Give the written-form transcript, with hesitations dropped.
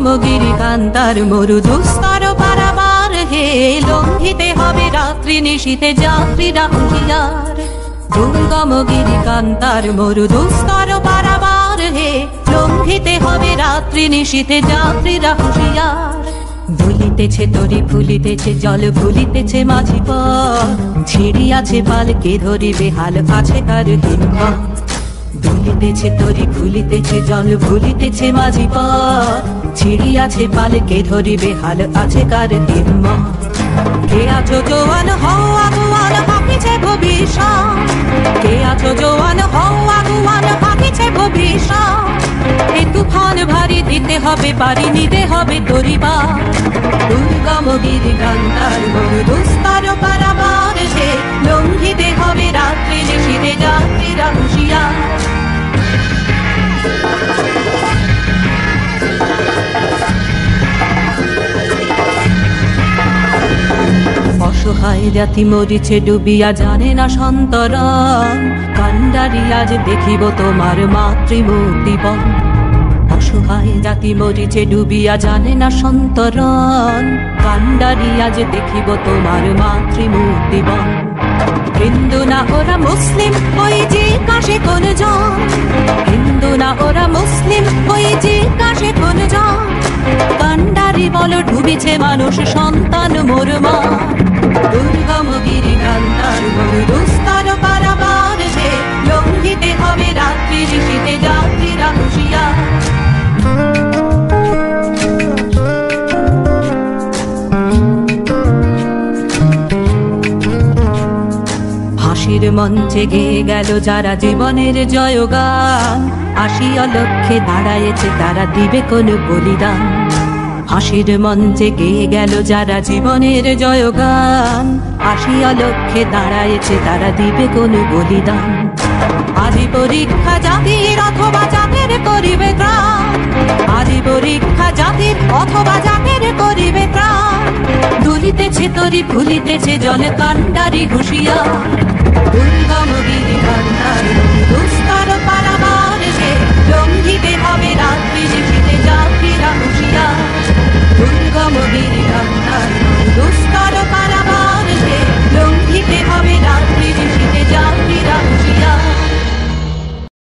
দুর্গম গিরিকান্তার মরু দুস্তর পারাবার হে, লঙ্ঘিতে হবে রাত্রি নিশীথে যাত্রীরা হুঁশিয়ার। দুর্গম গিরিকান্তার মরু দুস্তর পারাবার হে, লঙ্ঘিতে হবে রাত্রি নিশীথে যাত্রীরা হুঁশিয়ার। দুলিতেছে তরি ফুলিতেছে জল ভুলিতেছে মাঝি পথ, ছিড়িয়াছে পালকে ধরিবে হাল আছে কার হিম্মত। দুলিতেছে তরি ফুলিতেছে জল ভুলিতেছে মাঝি পথ, ছিড়িয়াছে পালকে ধরিবে হাল আছে কার হিম্মত। কে আছো জোয়ান হও আগুয়ান পাকিছে ভবিষ্যৎ, কে আছো জোয়ান হও আগুয়ান পাকিছে ভবিষ্যৎ। এ তুফান ভারী দিতে হবে পারি নিতে হবে তরিবা। দুর্গম গিরিকান্তার মরু দুস্তর পারাবার হে, লঙ্ঘিতে হবে রাত্রি নিশীথে যাত্রীরা হুঁশিয়ার। অসহায় জাতি মরিছে ডুবিয়া জানে না সন্তরণ, কান্ডারি আজ দেখিব তোমার মাতৃমূর্তিবন। অসহায় জাতি মরিছে ডুবিয়া জানে না সন্তরণ, কান্ডারি আজ দেখিব তোমার মাতৃমূর্তিবন। হিন্দু না ওরা মুসলিম ওই যে কাশে কোন জন, হিন্দু না ওরা মুসলিম ওই যে কাশে কোন জন। কান্ডারি বল ডুবিছে মানুষ সন্তান মোর মা। দুর্গম গিরিকান্তার মরু দুস্তর পারাবার হে, লঙ্ঘিতে হবে রাত্রি নিশীথে যাত্রীরা হুঁশিয়ার। ফাঁসির মঞ্চে গেয়ে গেল যারা জীবনের জয়গান, আসিয়া লক্ষ্যে দাঁড়ায়েছে তারা দিবে কোন বলিদান। ফাঁসির মঞ্চে গেয়ে গেল যারা জীবনের জয়গান, আসিয়া লক্ষ্যে দাঁড়ায়েছে তারা দিবে কোন বলিদান। আজি পরীক্ষা জাতির অথবা জাতের করিবে ত্রাণ, আজি পরীক্ষা জাতির অথবা জাতের করিবে ত্রাণ। দুলিতেছে তরি ফুলিতেছে জল কান্ডারি হুঁশিয়ার। দুর্গম